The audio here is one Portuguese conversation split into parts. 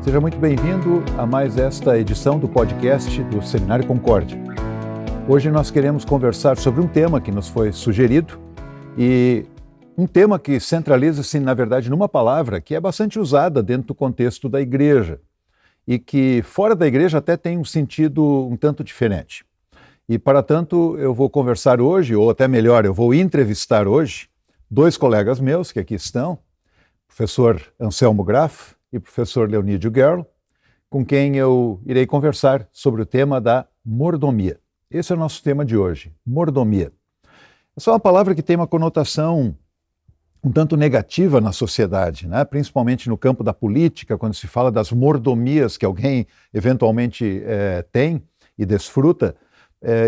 Seja muito bem-vindo a mais esta edição do podcast do Seminário Concórdia. Hoje nós queremos conversar sobre um tema que nos foi sugerido e um tema que centraliza-se, na verdade, numa palavra que é bastante usada dentro do contexto da igreja e que fora da igreja até tem um sentido um tanto diferente. E, para tanto, eu vou conversar hoje, ou até melhor, eu vou entrevistar hoje dois colegas meus que aqui estão, professor Anselmo Graff e professor Leonídio Gerlo, com quem eu irei conversar sobre o tema da mordomia. Esse é o nosso tema de hoje, mordomia. Essa é uma palavra que tem uma conotação um tanto negativa na sociedade, né? Principalmente no campo da política, quando se fala das mordomias que alguém eventualmente tem e desfruta,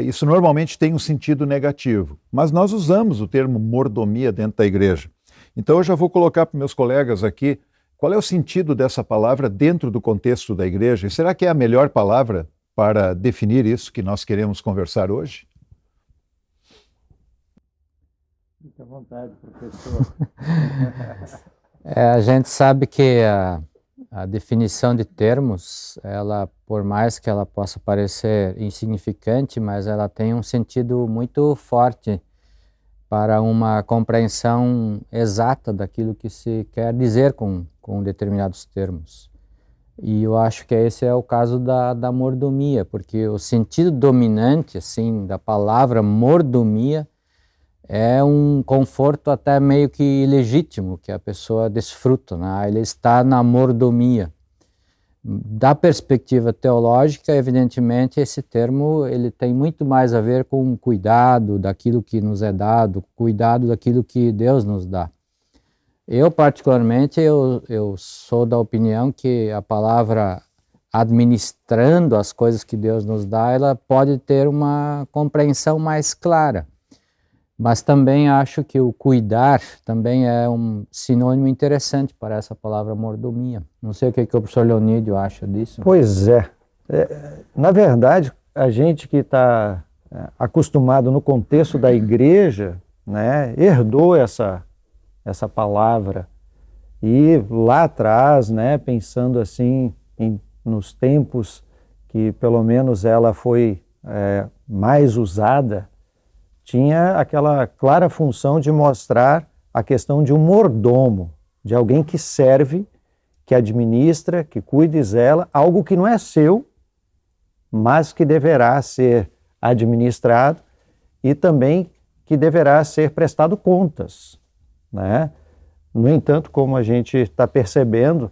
isso normalmente tem um sentido negativo. Mas nós usamos o termo mordomia dentro da igreja. Então eu já vou colocar para meus colegas aqui qual é o sentido dessa palavra dentro do contexto da igreja? E será que é a melhor palavra para definir isso que nós queremos conversar hoje? Fique à vontade, professor. A gente sabe que a definição de termos, ela, por mais que ela possa parecer insignificante, mas ela tem um sentido muito forte para uma compreensão exata daquilo que se quer dizer com determinados termos. E eu acho que esse é o caso da mordomia, porque o sentido dominante assim, da palavra mordomia é um conforto até meio que ilegítimo que a pessoa desfruta, né? Ele está na mordomia. Da perspectiva teológica, evidentemente, esse termo ele tem muito mais a ver com cuidado daquilo que nos é dado, cuidado daquilo que Deus nos dá. Eu, particularmente, eu sou da opinião que a palavra administrando as coisas que Deus nos dá, ela pode ter uma compreensão mais clara. Mas também acho que o cuidar também é um sinônimo interessante para essa palavra mordomia. Não sei o que o professor Leonídio acha disso. Pois é. Na verdade, a gente que está acostumado no contexto da igreja, né, herdou essa palavra. E lá atrás, né, pensando assim nos tempos que pelo menos ela foi mais usada, tinha aquela clara função de mostrar a questão de um mordomo, de alguém que serve, que administra, que cuida e zela, algo que não é seu, mas que deverá ser administrado e também que deverá ser prestado contas, né? No entanto, como a gente está percebendo,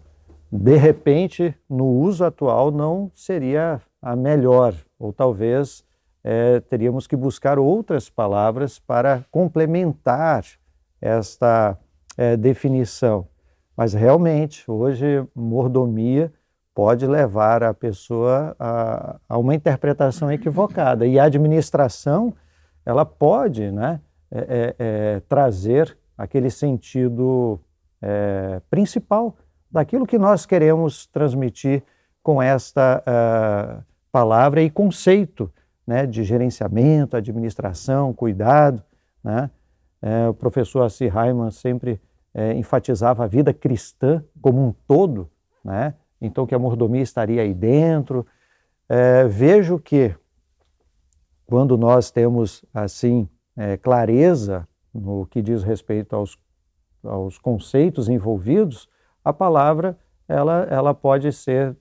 de repente, no uso atual não seria a melhor, ou talvez teríamos que buscar outras palavras para complementar esta definição. Mas realmente, hoje, mordomia pode levar a pessoa a uma interpretação equivocada. E a administração, ela pode, né, trazer aquele sentido principal daquilo que nós queremos transmitir com esta palavra e conceito, né, de gerenciamento, administração, cuidado, né? O professor Assi Raiman sempre enfatizava a vida cristã como um todo, né? Então que a mordomia estaria aí dentro. Vejo que quando nós temos assim clareza no que diz respeito aos conceitos envolvidos, a palavra ela pode ser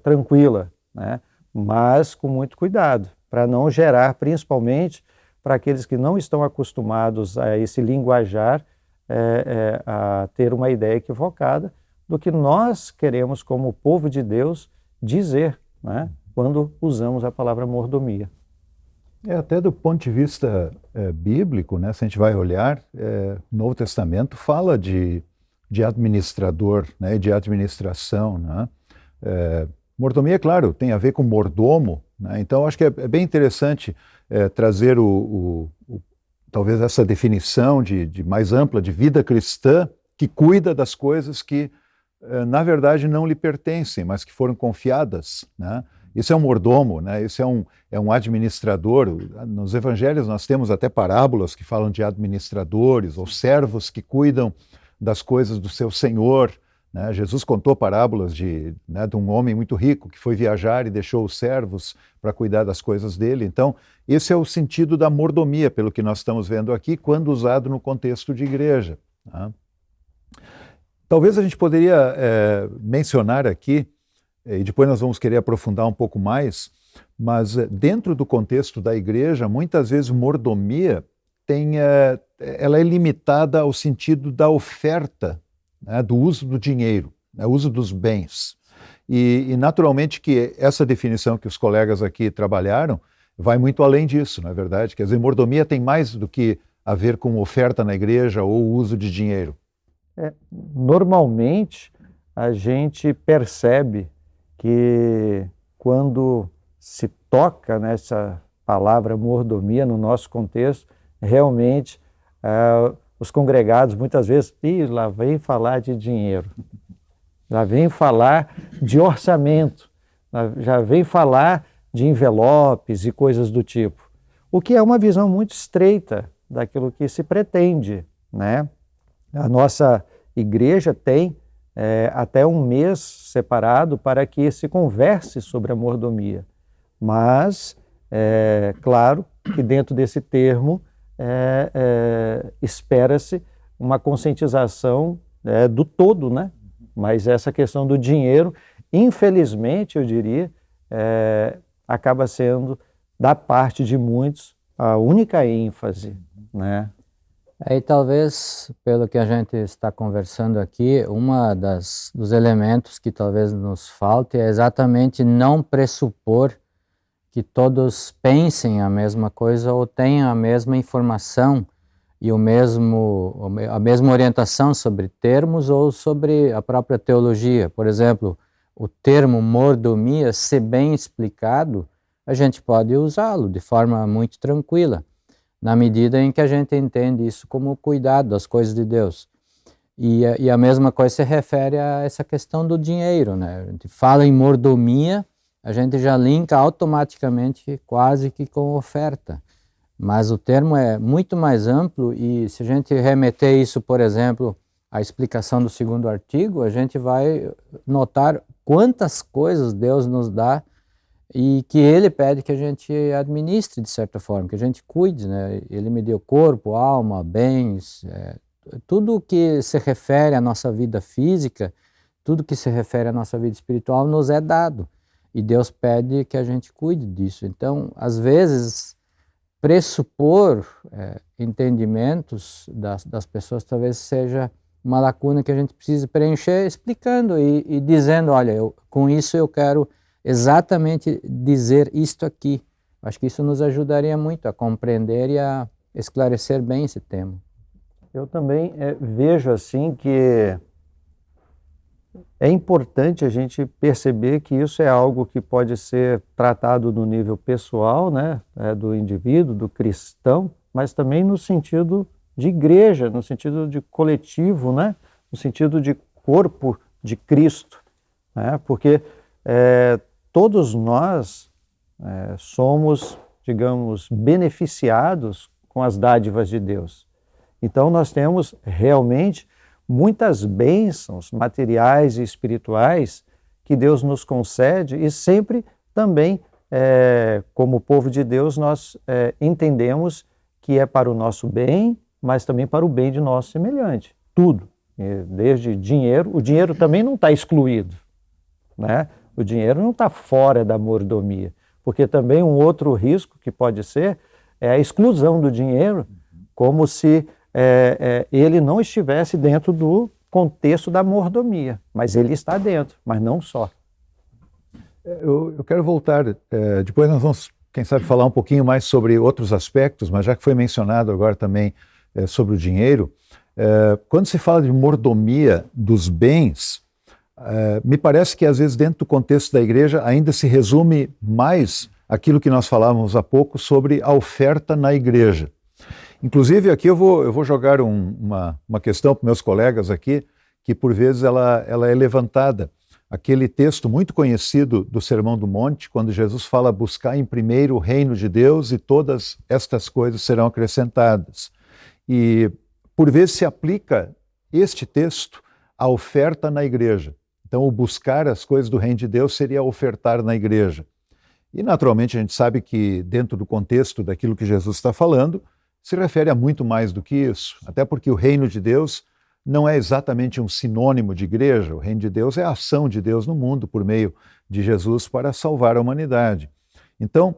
tranquila, né? Mas com muito cuidado, para não gerar, principalmente para aqueles que não estão acostumados a esse linguajar, a ter uma ideia equivocada do que nós queremos, como povo de Deus, dizer, né, quando usamos a palavra mordomia. Até do ponto de vista bíblico, né, se a gente vai olhar, o Novo Testamento fala de administrador, né, de administração, né? Mordomia, claro, tem a ver com mordomo, né? Então acho que é bem interessante trazer talvez essa definição de mais ampla de vida cristã que cuida das coisas que na verdade não lhe pertencem, mas que foram confiadas, né? Isso é um mordomo, né? Isso é um administrador. Nos evangelhos nós temos até parábolas que falam de administradores ou servos que cuidam das coisas do seu senhor, né? Jesus contou parábolas de um homem muito rico que foi viajar e deixou os servos para cuidar das coisas dele. Então, esse é o sentido da mordomia, pelo que nós estamos vendo aqui, quando usado no contexto de igreja. Tá? Talvez a gente poderia mencionar aqui, e depois nós vamos querer aprofundar um pouco mais, mas dentro do contexto da igreja, muitas vezes mordomia ela é limitada ao sentido da oferta, né, do uso do dinheiro, né, uso dos bens. E naturalmente que essa definição que os colegas aqui trabalharam vai muito além disso, não é verdade? Quer dizer, mordomia tem mais do que a ver com oferta na igreja ou uso de dinheiro. Normalmente, a gente percebe que quando se toca nessa palavra mordomia no nosso contexto, realmente os congregados muitas vezes, lá vem falar de dinheiro, lá vem falar de orçamento, já vem falar de envelopes e coisas do tipo, o que é uma visão muito estreita daquilo que se pretende, né? A nossa igreja tem até um mês separado para que se converse sobre a mordomia, mas claro que dentro desse termo espera-se uma conscientização do todo, né? Mas essa questão do dinheiro, infelizmente, eu diria, acaba sendo, da parte de muitos, a única ênfase, né? E talvez, pelo que a gente está conversando aqui, dos elementos que talvez nos falte é exatamente não pressupor que todos pensem a mesma coisa ou tenham a mesma informação e a mesma orientação sobre termos ou sobre a própria teologia. Por exemplo, o termo mordomia, se bem explicado, a gente pode usá-lo de forma muito tranquila, na medida em que a gente entende isso como cuidado das coisas de Deus. E a mesma coisa se refere a essa questão do dinheiro, né? A gente fala em mordomia, a gente já linka automaticamente quase que com oferta. Mas o termo é muito mais amplo e se a gente remeter isso, por exemplo, à explicação do segundo artigo, a gente vai notar quantas coisas Deus nos dá e que Ele pede que a gente administre de certa forma, que a gente cuide, né? Ele me deu corpo, alma, bens, tudo que se refere à nossa vida física, tudo que se refere à nossa vida espiritual nos é dado. E Deus pede que a gente cuide disso. Então, às vezes, pressupor entendimentos das pessoas talvez seja uma lacuna que a gente precisa preencher explicando e dizendo, olha, com isso eu quero exatamente dizer isto aqui. Acho que isso nos ajudaria muito a compreender e a esclarecer bem esse tema. Eu também vejo assim que é importante a gente perceber que isso é algo que pode ser tratado no nível pessoal, né, do indivíduo, do cristão, mas também no sentido de igreja, no sentido de coletivo, né, no sentido de corpo de Cristo, né, porque todos nós somos, digamos, beneficiados com as dádivas de Deus. Então nós temos realmente muitas bênçãos materiais e espirituais que Deus nos concede e sempre também, como povo de Deus, nós entendemos que é para o nosso bem, mas também para o bem de nosso semelhante. Tudo, desde dinheiro. O dinheiro também não está excluído, né? O dinheiro não está fora da mordomia, porque também um outro risco que pode ser é a exclusão do dinheiro, como se ele não estivesse dentro do contexto da mordomia, mas ele está dentro, mas não só. Eu quero voltar, depois nós vamos, quem sabe, falar um pouquinho mais sobre outros aspectos, mas já que foi mencionado agora também sobre o dinheiro, quando se fala de mordomia dos bens, me parece que às vezes dentro do contexto da igreja ainda se resume mais aquilo que nós falávamos há pouco sobre a oferta na igreja. Inclusive aqui eu vou jogar uma questão para meus colegas aqui, que por vezes ela é levantada. Aquele texto muito conhecido do Sermão do Monte, quando Jesus fala buscar em primeiro o reino de Deus e todas estas coisas serão acrescentadas. E por vezes se aplica este texto a oferta na igreja. Então, o buscar as coisas do reino de Deus seria ofertar na igreja. E, naturalmente, a gente sabe que, dentro do contexto daquilo que Jesus está falando, se refere a muito mais do que isso. Até porque o reino de Deus não é exatamente um sinônimo de igreja. O reino de Deus é a ação de Deus no mundo por meio de Jesus para salvar a humanidade. Então,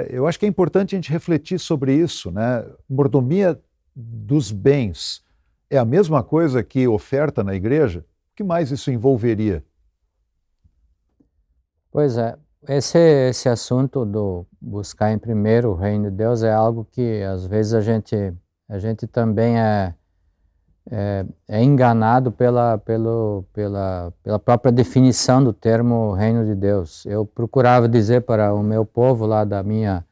eu acho que é importante a gente refletir sobre isso, né? Mordomia dos bens é a mesma coisa que oferta na igreja? O que mais isso envolveria? Pois é, esse assunto do buscar em primeiro o reino de Deus é algo que às vezes a gente também é enganado pela própria definição do termo reino de Deus. Eu procurava dizer para o meu povo lá da minha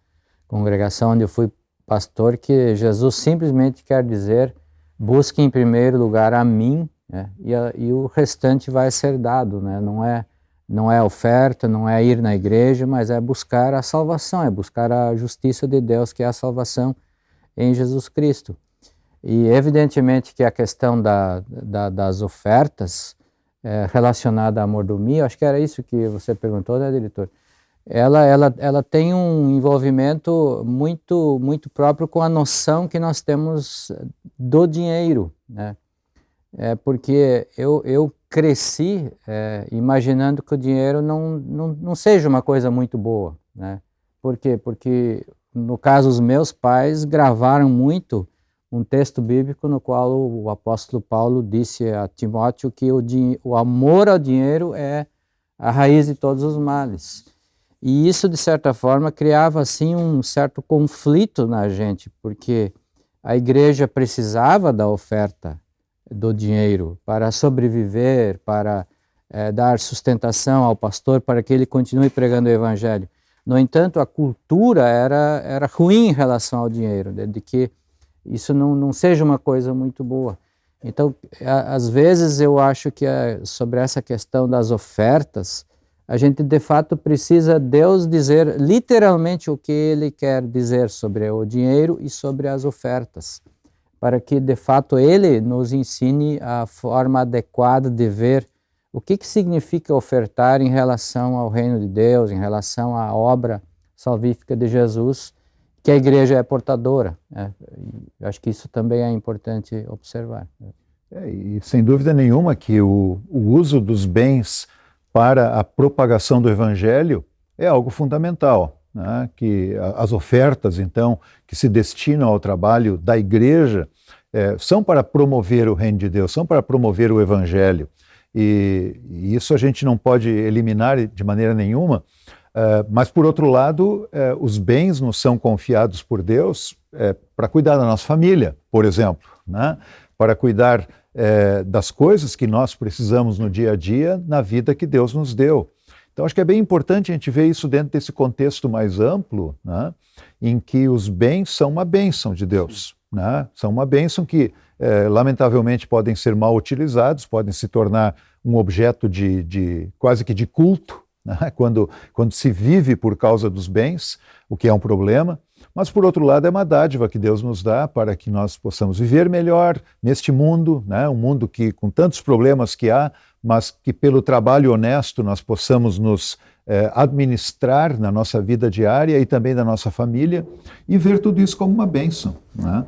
congregação onde eu fui pastor que Jesus simplesmente quer dizer busque em primeiro lugar a mim, né, e o restante vai ser dado, né? Não é oferta, não é ir na igreja, mas é buscar a salvação, é buscar a justiça de Deus, que é a salvação em Jesus Cristo. E evidentemente que a questão das ofertas relacionada à mordomia, acho que era isso que você perguntou, né, diretor? Ela tem um envolvimento muito, muito próprio com a noção que nós temos do dinheiro, né? Porque eu cresci imaginando que o dinheiro não seja uma coisa muito boa, né? Por quê? Porque, no caso, os meus pais gravaram muito um texto bíblico no qual o apóstolo Paulo disse a Timóteo que o amor ao dinheiro é a raiz de todos os males. E isso, de certa forma, criava assim um certo conflito na gente, porque a igreja precisava da oferta do dinheiro para sobreviver, para dar sustentação ao pastor, para que ele continue pregando o evangelho. No entanto, a cultura era ruim em relação ao dinheiro, de que isso não seja uma coisa muito boa. Então, às vezes eu acho que sobre essa questão das ofertas, a gente de fato precisa Deus dizer literalmente o que Ele quer dizer sobre o dinheiro e sobre as ofertas, para que de fato Ele nos ensine a forma adequada de ver o que significa ofertar em relação ao reino de Deus, em relação à obra salvífica de Jesus, que a igreja é portadora. Eu acho que isso também é importante observar. E sem dúvida nenhuma que o uso dos bens para a propagação do evangelho é algo fundamental, né? Que as ofertas, então, que se destinam ao trabalho da igreja são para promover o reino de Deus, são para promover o evangelho. E isso a gente não pode eliminar de maneira nenhuma, mas, por outro lado, os bens nos são confiados por Deus para cuidar da nossa família, por exemplo, né? Para cuidar das coisas que nós precisamos no dia a dia, na vida que Deus nos deu. Então, acho que é bem importante a gente ver isso dentro desse contexto mais amplo, né? Em que os bens são uma bênção de Deus, né? São uma bênção que, lamentavelmente, podem ser mal utilizados, podem se tornar um objeto quase que de culto, né? Quando se vive por causa dos bens, o que é um problema. Mas, por outro lado, é uma dádiva que Deus nos dá para que nós possamos viver melhor neste mundo, né? Um mundo que, com tantos problemas que há, mas que pelo trabalho honesto nós possamos nos administrar na nossa vida diária e também na nossa família e ver tudo isso como uma bênção, né?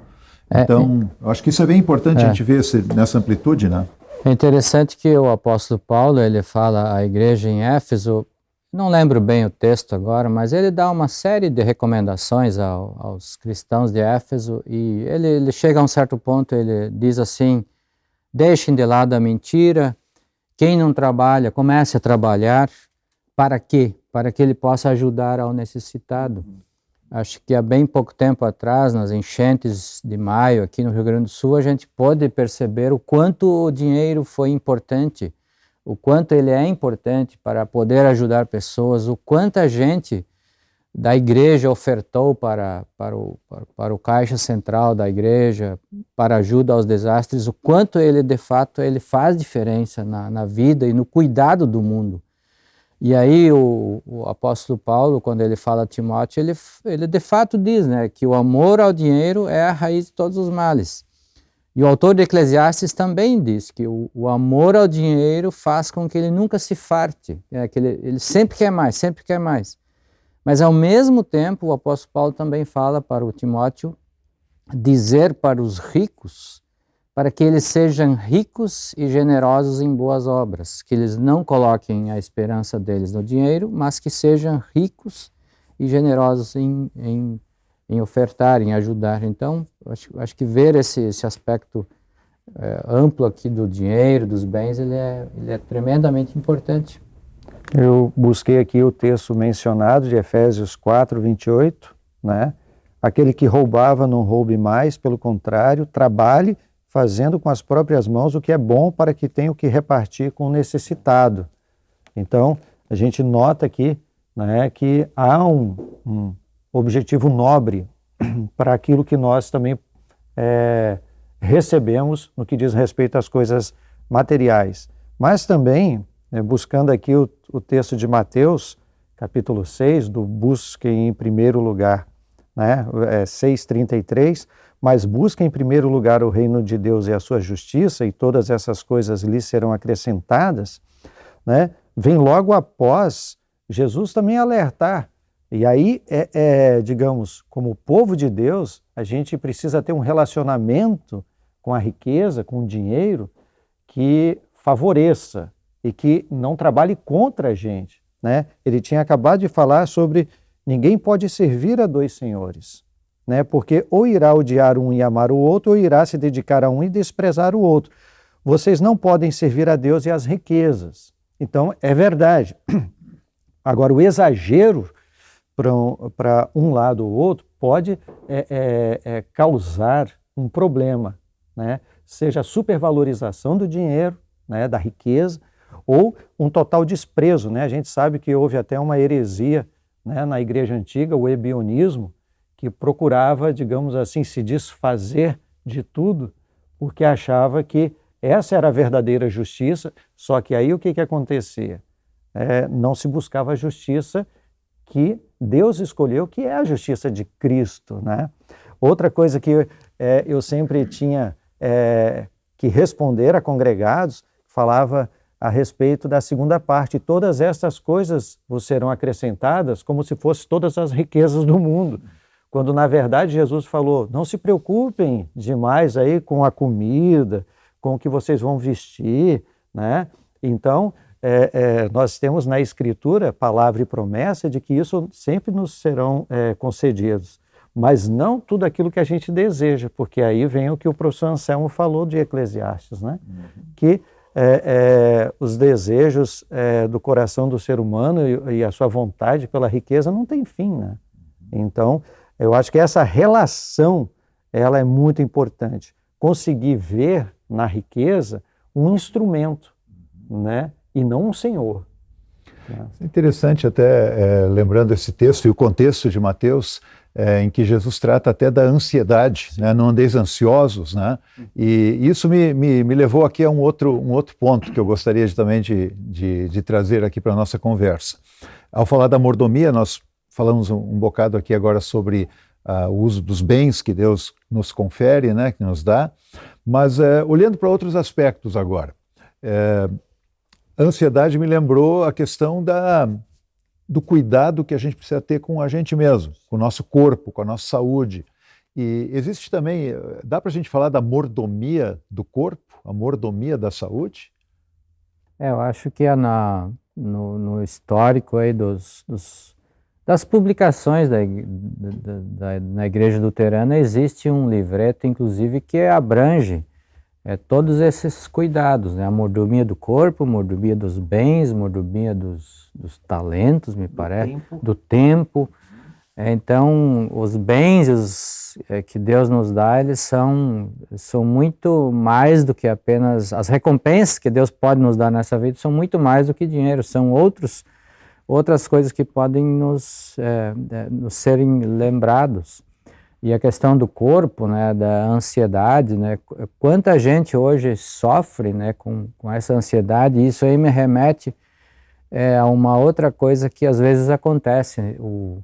Então, eu acho que isso é bem importante a gente ver nessa amplitude, né? É interessante que o apóstolo Paulo, ele fala à igreja em Éfeso, não lembro bem o texto agora, mas ele dá uma série de recomendações aos cristãos de Éfeso e ele chega a um certo ponto, ele diz assim, deixem de lado a mentira, quem não trabalha, comece a trabalhar, para quê? Para que ele possa ajudar ao necessitado. Acho que há bem pouco tempo atrás, nas enchentes de maio aqui no Rio Grande do Sul, a gente pôde perceber o quanto o dinheiro foi importante, o quanto ele é importante para poder ajudar pessoas, o quanto a gente da igreja ofertou para o caixa central da igreja, para ajuda aos desastres, o quanto ele de fato ele faz diferença na vida e no cuidado do mundo. E aí o apóstolo Paulo, quando ele fala a Timóteo, ele de fato diz, né, que o amor ao dinheiro é a raiz de todos os males. E o autor de Eclesiastes também diz que o amor ao dinheiro faz com que ele nunca se farte, que ele sempre quer mais, sempre quer mais. Mas ao mesmo tempo, o apóstolo Paulo também fala para o Timóteo dizer para os ricos, para que eles sejam ricos e generosos em boas obras, que eles não coloquem a esperança deles no dinheiro, mas que sejam ricos e generosos em ofertar, em ajudar. Então, acho que ver esse aspecto amplo aqui do dinheiro, dos bens, ele é tremendamente importante. Eu busquei aqui o texto mencionado de Efésios 4, 28, né? Aquele que roubava não roube mais, pelo contrário, trabalhe, fazendo com as próprias mãos o que é bom para que tenha o que repartir com o necessitado. Então, a gente nota aqui, né, que há um objetivo nobre para aquilo que nós também recebemos no que diz respeito às coisas materiais. Mas também, buscando aqui o texto de Mateus, capítulo 6, do busquem em primeiro lugar, né, 6,33, mas busquem em primeiro lugar o reino de Deus e a sua justiça, e todas essas coisas lhes serão acrescentadas, né, vem logo após Jesus também alertar. E aí, digamos, como povo de Deus, a gente precisa ter um relacionamento com a riqueza, com o dinheiro, que favoreça e que não trabalhe contra a gente, né? Ele tinha acabado de falar sobre ninguém pode servir a dois senhores, né? Porque ou irá odiar um e amar o outro, ou irá se dedicar a um e desprezar o outro. Vocês não podem servir a Deus e às riquezas. Então, é verdade. Agora, o exagero para um lado ou outro pode causar um problema, né? Seja a supervalorização do dinheiro, né, da riqueza, ou um total desprezo, né? A gente sabe que houve até uma heresia, né, na igreja antiga, o ebionismo, que procurava, digamos assim, se desfazer de tudo, porque achava que essa era a verdadeira justiça, só que aí o que acontecia? Não se buscava a justiça que Deus escolheu, que é a justiça de Cristo, né? Outra coisa que eu sempre tinha que responder a congregados, falava a respeito da segunda parte, todas estas coisas vos serão acrescentadas como se fossem todas as riquezas do mundo, quando na verdade Jesus falou, não se preocupem demais aí com a comida, com o que vocês vão vestir, né? Então, nós temos na Escritura palavra e promessa de que isso sempre nos serão concedidos, mas não tudo aquilo que a gente deseja, porque aí vem o que o professor Anselmo falou de Eclesiastes, né? Que os desejos do coração do ser humano e a sua vontade pela riqueza não tem fim, né? Então, eu acho que essa relação, ela é muito importante. Conseguir ver na riqueza um instrumento, né? E não um senhor. É interessante até, lembrando esse texto e o contexto de Mateus, em que Jesus trata até da ansiedade, né? Não andeis ansiosos, né? E isso me levou aqui a um outro ponto que eu gostaria também de trazer aqui para a nossa conversa. Ao falar da mordomia, nós falamos um bocado aqui agora sobre o uso dos bens que Deus nos confere, né? Que nos dá, mas olhando para outros aspectos agora, a ansiedade me lembrou a questão do cuidado que a gente precisa ter com a gente mesmo, com o nosso corpo, com a nossa saúde. E existe também, dá para a gente falar da mordomia do corpo, a mordomia da saúde? Eu acho que no histórico aí das publicações na Igreja Luterana existe um livreto, inclusive, que abrange todos esses cuidados, né? A mordomia do corpo, mordomia dos bens, mordomia dos talentos, me parece, do tempo. Então, os bens que Deus nos dá, eles são muito mais do que apenas... As recompensas que Deus pode nos dar nessa vida são muito mais do que dinheiro, são outras coisas que podem nos serem lembrados. E a questão do corpo, né, da ansiedade, né, quanta gente hoje sofre, né, com essa ansiedade, e isso aí me remete a uma outra coisa que às vezes acontece. O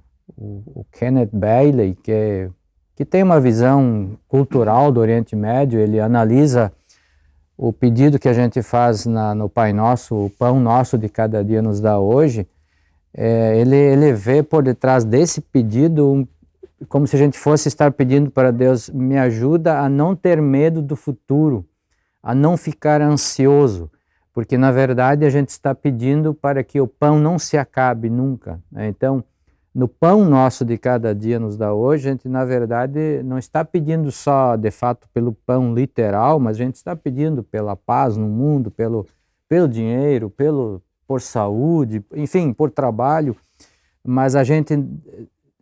Kenneth Bailey, que é que tem uma visão cultural do Oriente Médio. Ele analisa o pedido que a gente faz no Pai Nosso, o pão nosso de cada dia nos dá hoje. Ele vê por detrás desse pedido como se a gente fosse estar pedindo para Deus: me ajuda a não ter medo do futuro, a não ficar ansioso, porque na verdade a gente está pedindo para que o pão não se acabe nunca, né? Então, no pão nosso de cada dia nos dá hoje, a gente na verdade não está pedindo só de fato pelo pão literal, mas a gente está pedindo pela paz no mundo, pelo dinheiro, por saúde, enfim, por trabalho, mas a gente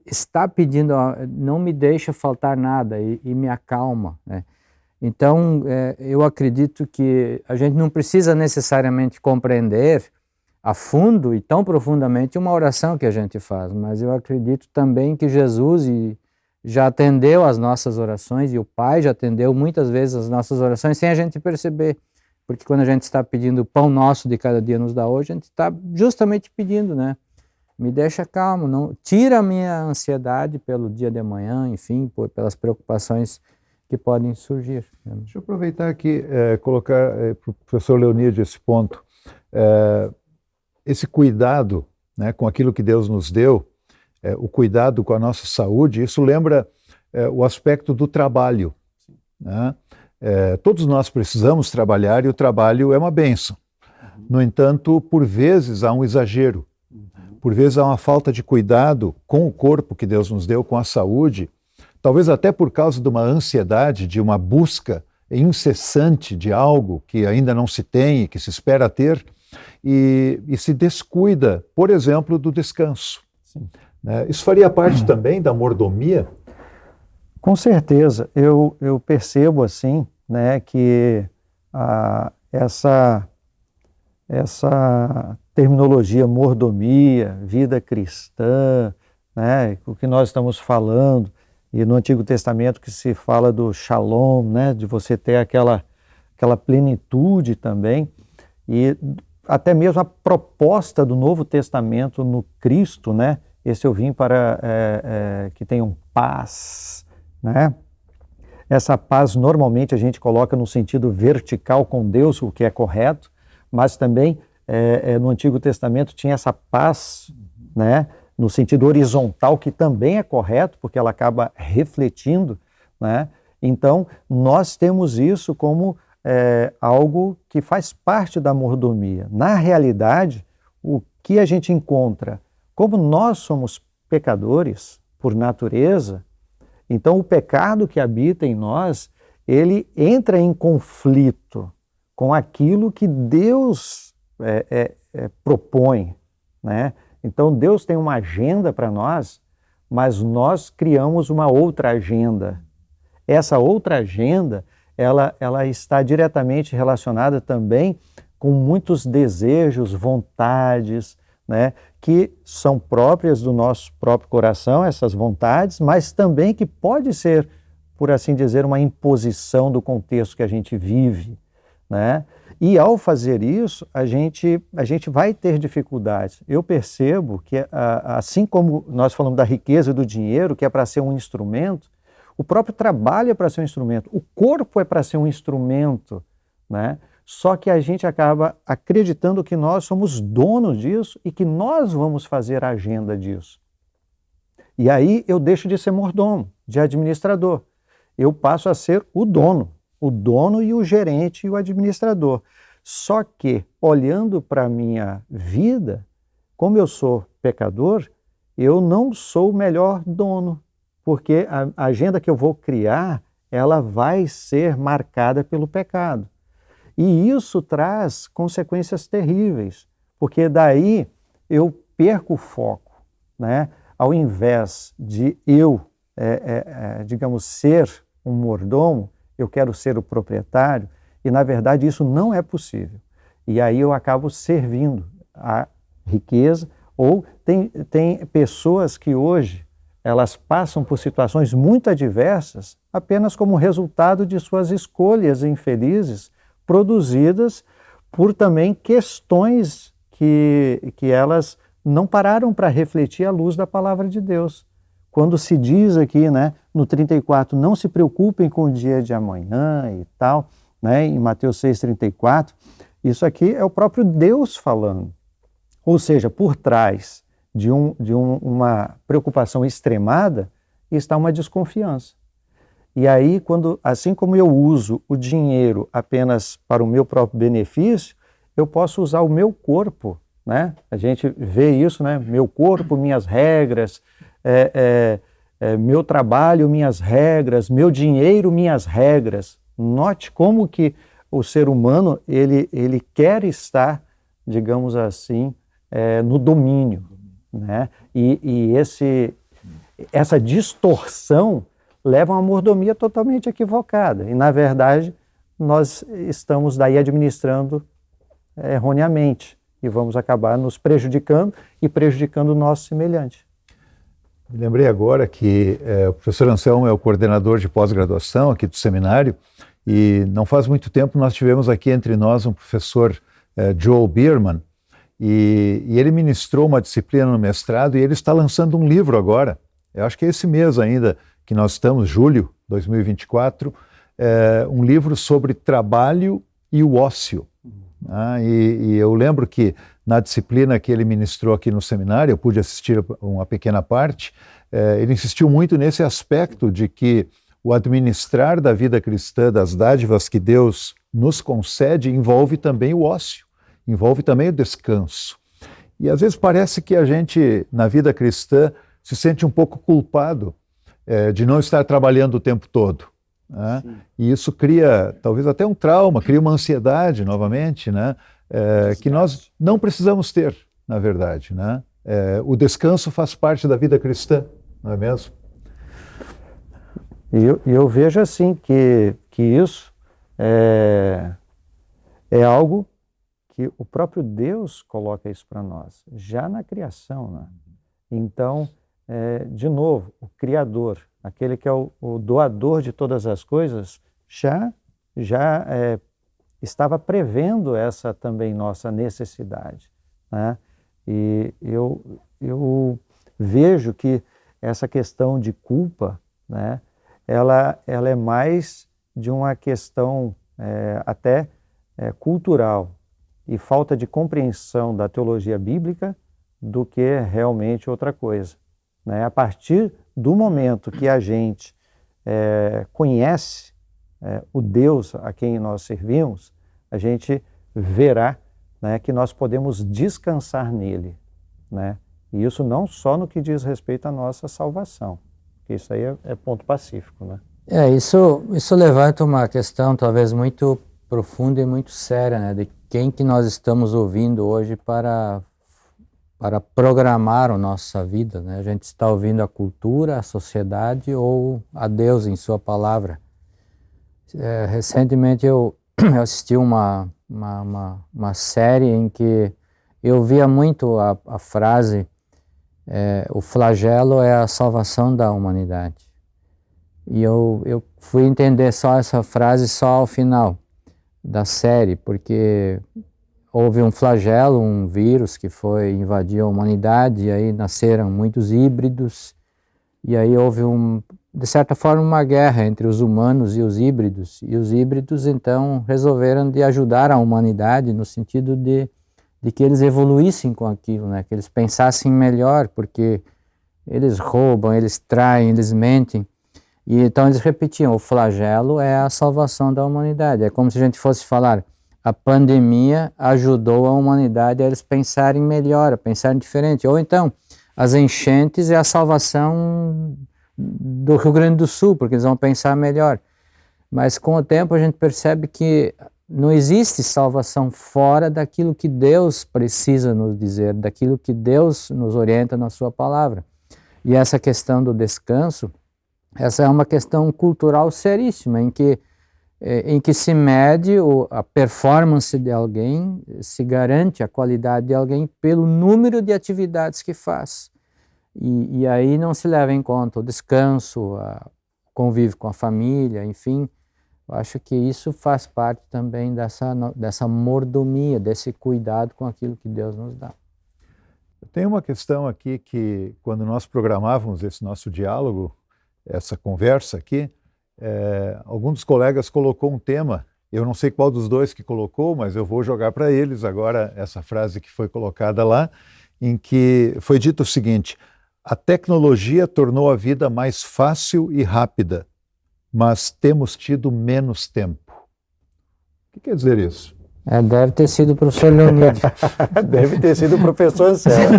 está pedindo: não me deixa faltar nada e me acalma, né? Então, eu acredito que a gente não precisa necessariamente compreender a fundo e tão profundamente uma oração que a gente faz, mas eu acredito também que Jesus já atendeu as nossas orações, e o Pai já atendeu muitas vezes as nossas orações sem a gente perceber, porque quando a gente está pedindo o pão nosso de cada dia nos dá hoje, a gente está justamente pedindo, né? Me deixa calmo, não tira a minha ansiedade pelo dia de amanhã, enfim, pelas preocupações que podem surgir. Deixa eu aproveitar aqui, colocar para o professor Leonide esse ponto. Esse cuidado, né, com aquilo que Deus nos deu, o cuidado com a nossa saúde, isso lembra o aspecto do trabalho, né? Todos nós precisamos trabalhar e o trabalho é uma bênção. No entanto, por vezes há um exagero, por vezes há uma falta de cuidado com o corpo que Deus nos deu, com a saúde, talvez até por causa de uma ansiedade, de uma busca incessante de algo que ainda não se tem e que se espera ter, e se descuida, por exemplo, do descanso. Né? Isso faria parte também da mordomia? Com certeza. Eu percebo assim, né, que essa terminologia mordomia, vida cristã, né, o que nós estamos falando, e no Antigo Testamento que se fala do shalom, né, de você ter aquela plenitude também, e até mesmo a proposta do Novo Testamento no Cristo, né, esse eu vim para que tenham paz, né? Essa paz normalmente a gente coloca no sentido vertical com Deus, o que é correto, mas também no Antigo Testamento tinha essa paz, né, no sentido horizontal, que também é correto, porque ela acaba refletindo, né? Então, nós temos isso como algo que faz parte da mordomia. Na realidade, o que a gente encontra, como nós somos pecadores por natureza, então o pecado que habita em nós, ele entra em conflito com aquilo que Deus propõe, né? Então Deus tem uma agenda para nós, mas nós criamos uma outra agenda. Essa outra agenda, ela está diretamente relacionada também com muitos desejos, vontades, né, que são próprias do nosso próprio coração, essas vontades, mas também que pode ser, por assim dizer, uma imposição do contexto que a gente vive, né? E ao fazer isso, a gente vai ter dificuldades. Eu percebo que, assim como nós falamos da riqueza e do dinheiro, que é para ser um instrumento, o próprio trabalho é para ser um instrumento, o corpo é para ser um instrumento, né? Só que a gente acaba acreditando que nós somos donos disso e que nós vamos fazer a agenda disso. E aí eu deixo de ser mordomo, de administrador. Eu passo a ser o dono e o gerente e o administrador. Só que, olhando para a minha vida, como eu sou pecador, eu não sou o melhor dono, porque a agenda que eu vou criar, ela vai ser marcada pelo pecado. E isso traz consequências terríveis, porque daí eu perco o foco, né? Ao invés de eu, digamos, ser um mordomo, eu quero ser o proprietário, e na verdade isso não é possível. E aí eu acabo servindo a riqueza, ou tem pessoas que hoje elas passam por situações muito adversas apenas como resultado de suas escolhas infelizes, produzidas por também questões que elas não pararam para refletir à luz da palavra de Deus. quando se diz aqui, né, no 34, não se preocupem com o dia de amanhã e tal, né, em Mateus 6,34, isso aqui é o próprio Deus falando. Ou seja, por trás de uma preocupação extremada está uma desconfiança. E aí, assim como eu uso o dinheiro apenas para o meu próprio benefício, eu posso usar o meu corpo, né? A gente vê isso, né? Meu corpo, minhas regras, meu trabalho, minhas regras, meu dinheiro, minhas regras. Note como que o ser humano, ele quer estar, digamos assim, no domínio, né? E essa distorção leva a uma mordomia totalmente equivocada. E, na verdade, nós estamos daí administrando erroneamente e vamos acabar nos prejudicando e prejudicando o nosso semelhante. Me lembrei agora que o professor Anselmo é o coordenador de pós-graduação aqui do seminário e não faz muito tempo nós tivemos aqui entre nós um professor, Joel Bierman, e ele ministrou uma disciplina no mestrado e ele está lançando um livro agora, eu acho que é esse mês ainda, que nós estamos, julho de 2024, um livro sobre trabalho e o ócio. E eu lembro que na disciplina que ele ministrou aqui no seminário, eu pude assistir uma pequena parte, ele insistiu muito nesse aspecto de que o administrar da vida cristã, das dádivas que Deus nos concede, envolve também o ócio, envolve também o descanso. E às vezes parece que a gente, na vida cristã, se sente um pouco culpado de não estar trabalhando o tempo todo. Né? E isso cria talvez até um trauma, cria uma ansiedade novamente, né? Que nós não precisamos ter, na verdade. Né? O descanso faz parte da vida cristã, não é mesmo? E eu vejo assim que isso é algo que o próprio Deus coloca isso para nós, já na criação. Né? Então, de novo, o Criador, aquele que é o doador de todas as coisas, já estava prevendo essa também nossa necessidade. Né? E eu vejo que essa questão de culpa, né, ela é mais de uma questão até cultural e falta de compreensão da teologia bíblica do que realmente outra coisa. Né? A partir do momento que a gente conhece o Deus a quem nós servimos, a gente verá, né, que nós podemos descansar nele. Né? E isso não só no que diz respeito à nossa salvação, porque isso aí é ponto pacífico. Né? Isso levanta uma questão talvez muito profunda e muito séria, né, de quem que nós estamos ouvindo hoje para programar a nossa vida, né? A gente está ouvindo a cultura, a sociedade ou a Deus em sua palavra. Recentemente eu assisti uma série em que eu via muito a frase o flagelo é a salvação da humanidade. E eu fui entender só essa frase só ao final da série, porque houve um flagelo, um vírus que invadiu a humanidade, e aí nasceram muitos híbridos, e aí houve de certa forma uma guerra entre os humanos e os híbridos então resolveram de ajudar a humanidade no sentido de que eles evoluíssem com aquilo, né? Que eles pensassem melhor, porque eles roubam, eles traem, eles mentem, e então eles repetiam, o flagelo é a salvação da humanidade. É como se a gente fosse falar, a pandemia ajudou a humanidade a eles pensarem melhor, a pensarem diferente. Ou então, as enchentes é a salvação do Rio Grande do Sul, porque eles vão pensar melhor. Mas com o tempo a gente percebe que não existe salvação fora daquilo que Deus precisa nos dizer, daquilo que Deus nos orienta na sua palavra. E essa questão do descanso, essa é uma questão cultural seríssima, em que se mede a performance de alguém, se garante a qualidade de alguém pelo número de atividades que faz. E aí não se leva em conta o descanso, o convívio com a família, enfim. Eu acho que isso faz parte também dessa mordomia, desse cuidado com aquilo que Deus nos dá. Tem uma questão aqui que, quando nós programávamos esse nosso diálogo, essa conversa aqui, algum dos colegas colocou um tema. Eu não sei qual dos dois que colocou, mas eu vou jogar para eles agora essa frase que foi colocada lá, em que foi dito o seguinte: a tecnologia tornou a vida mais fácil e rápida, mas temos tido menos tempo. O que quer dizer isso? Deve ter sido o professor Leonídio. Deve ter sido o professor Anselmo.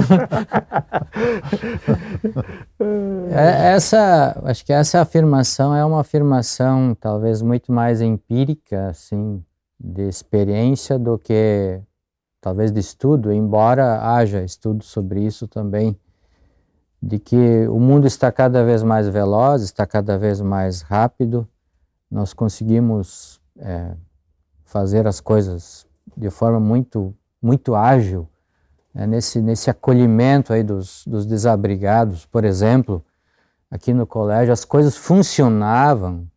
Acho que essa afirmação é uma afirmação talvez muito mais empírica, assim, de experiência do que talvez de estudo, embora haja estudo sobre isso também, de que o mundo está cada vez mais veloz, está cada vez mais rápido, nós conseguimos fazer as coisas de forma muito, muito ágil, nesse acolhimento aí dos desabrigados. Por exemplo, aqui no colégio as coisas funcionavam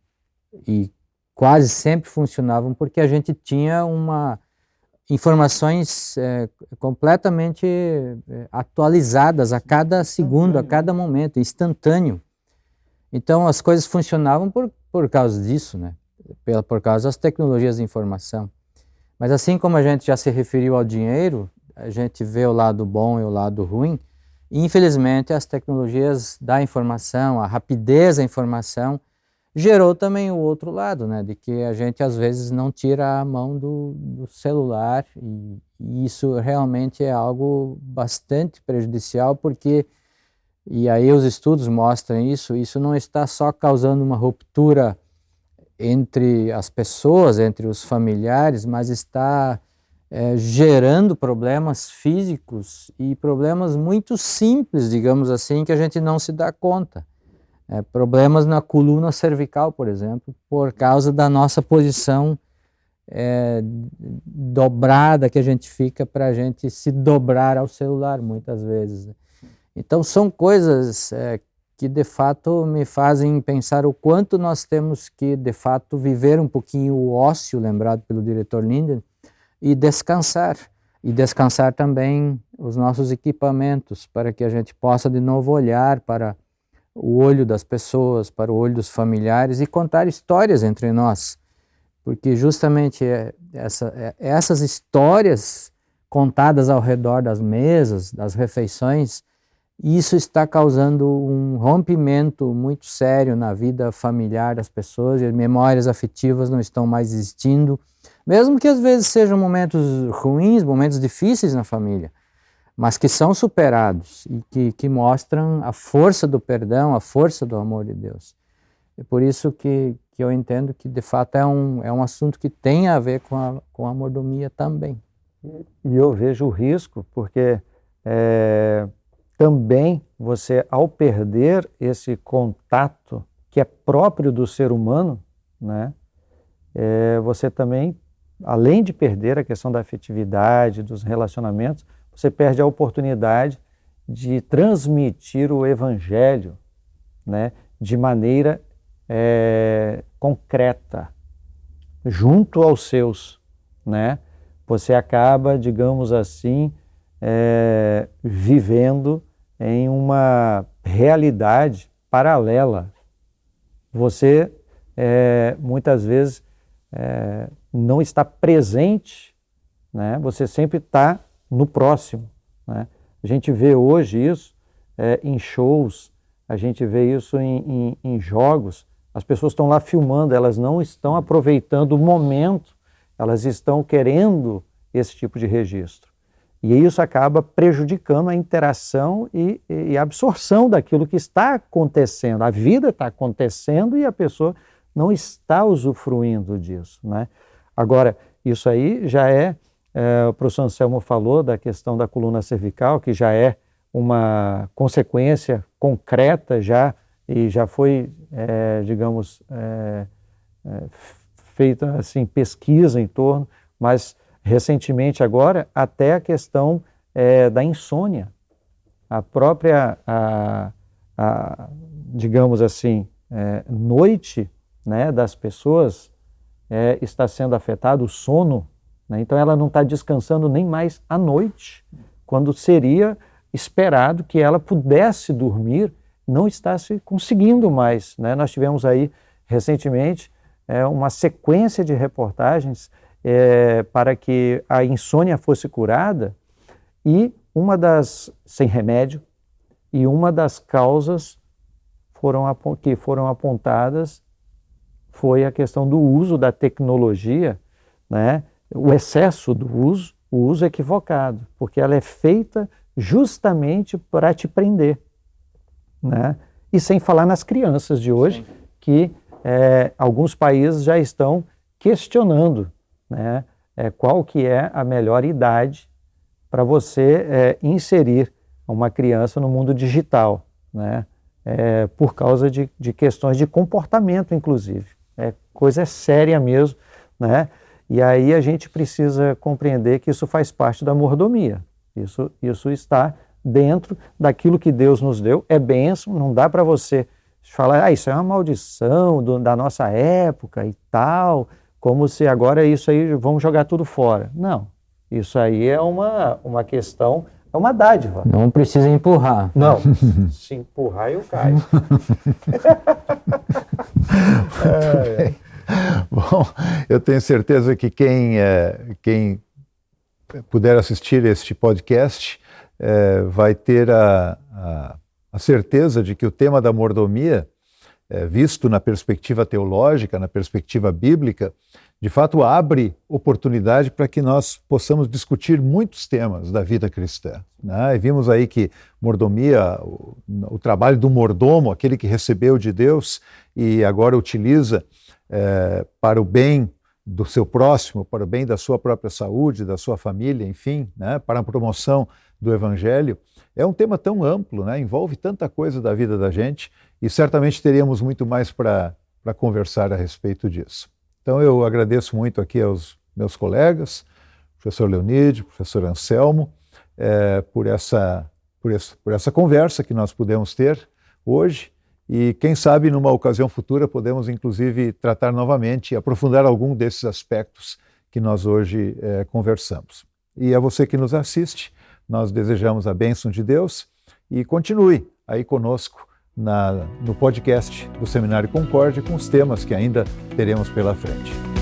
e quase sempre funcionavam porque a gente tinha informações completamente atualizadas a cada segundo, a cada momento, instantâneo. Então as coisas funcionavam por causa disso, né? Por causa das tecnologias de informação. Mas assim como a gente já se referiu ao dinheiro, a gente vê o lado bom e o lado ruim, e infelizmente as tecnologias da informação, a rapidez da informação, gerou também o outro lado, né, de que a gente às vezes não tira a mão do celular, e isso realmente é algo bastante prejudicial, porque, e aí os estudos mostram isso não está só causando uma ruptura entre as pessoas, entre os familiares, mas está gerando problemas físicos e problemas muito simples, digamos assim, que a gente não se dá conta. Problemas na coluna cervical, por exemplo, por causa da nossa posição dobrada que a gente fica para a gente se dobrar ao celular muitas vezes. Então são coisas que de fato me fazem pensar o quanto nós temos que de fato viver um pouquinho o ócio, lembrado pelo diretor Linden, e descansar também os nossos equipamentos, para que a gente possa de novo olhar para o olho das pessoas, para o olho dos familiares e contar histórias entre nós, porque justamente essas histórias contadas ao redor das mesas, das refeições, isso está causando um rompimento muito sério na vida familiar das pessoas, e as memórias afetivas não estão mais existindo, mesmo que às vezes sejam momentos ruins, momentos difíceis na família, mas que são superados e que mostram a força do perdão, a força do amor de Deus. É por isso que eu entendo que de fato é um assunto que tem a ver com a mordomia também. E eu vejo o risco, porque também você, ao perder esse contato que é próprio do ser humano, né, você também, além de perder a questão da afetividade, dos relacionamentos, você perde a oportunidade de transmitir o Evangelho, né, de maneira concreta, junto aos seus, né? Você acaba, digamos assim, vivendo em uma realidade paralela. Você muitas vezes não está presente, né? Você sempre está no próximo, né? A gente vê hoje isso em shows, a gente vê isso em jogos. As pessoas estão lá filmando, elas não estão aproveitando o momento, elas estão querendo esse tipo de registro. E isso acaba prejudicando a interação e a absorção daquilo que está acontecendo. A vida está acontecendo e a pessoa não está usufruindo disso, né? Agora, isso aí já o professor Anselmo falou da questão da coluna cervical, que já é uma consequência concreta e já foi, digamos, feita assim, pesquisa em torno, mas recentemente agora até a questão da insônia. A própria, digamos assim, noite, né, das pessoas está sendo afetado, o sono, né? Então ela não está descansando nem mais à noite, quando seria esperado que ela pudesse dormir, não está se conseguindo mais, né? Nós tivemos aí recentemente uma sequência de reportagens para que a insônia fosse curada, e sem remédio, e uma das causas que foram apontadas foi a questão do uso da tecnologia, né? O excesso do uso, o uso equivocado, porque ela é feita justamente para te prender, né? E sem falar nas crianças de hoje, sim, que alguns países já estão questionando, né, qual que é a melhor idade para você inserir uma criança no mundo digital, né? Por causa de questões de comportamento, inclusive. Coisa séria mesmo, né? E aí a gente precisa compreender que isso faz parte da mordomia. Isso está dentro daquilo que Deus nos deu, é bênção, não dá para você falar, isso é uma maldição da nossa época e tal, como se agora isso aí, vamos jogar tudo fora. Não, isso aí é uma questão, é uma dádiva. Não precisa empurrar. Não, se empurrar eu caio. Bom, eu tenho certeza que quem puder assistir este podcast vai ter a certeza de que o tema da mordomia, visto na perspectiva teológica, na perspectiva bíblica, de fato abre oportunidade para que nós possamos discutir muitos temas da vida cristã, né? E vimos aí que mordomia, o trabalho do mordomo, aquele que recebeu de Deus e agora utiliza para o bem do seu próximo, para o bem da sua própria saúde, da sua família, enfim, né, para a promoção do Evangelho, é um tema tão amplo, né, envolve tanta coisa da vida da gente, e certamente teríamos muito mais para conversar a respeito disso. Então eu agradeço muito aqui aos meus colegas, professor Leonídio, professor Anselmo, por essa conversa que nós pudemos ter hoje, e quem sabe numa ocasião futura podemos inclusive tratar novamente e aprofundar algum desses aspectos que nós hoje conversamos. E a você que nos assiste, nós desejamos a bênção de Deus e continue aí conosco no podcast do Seminário Concórdia com os temas que ainda teremos pela frente.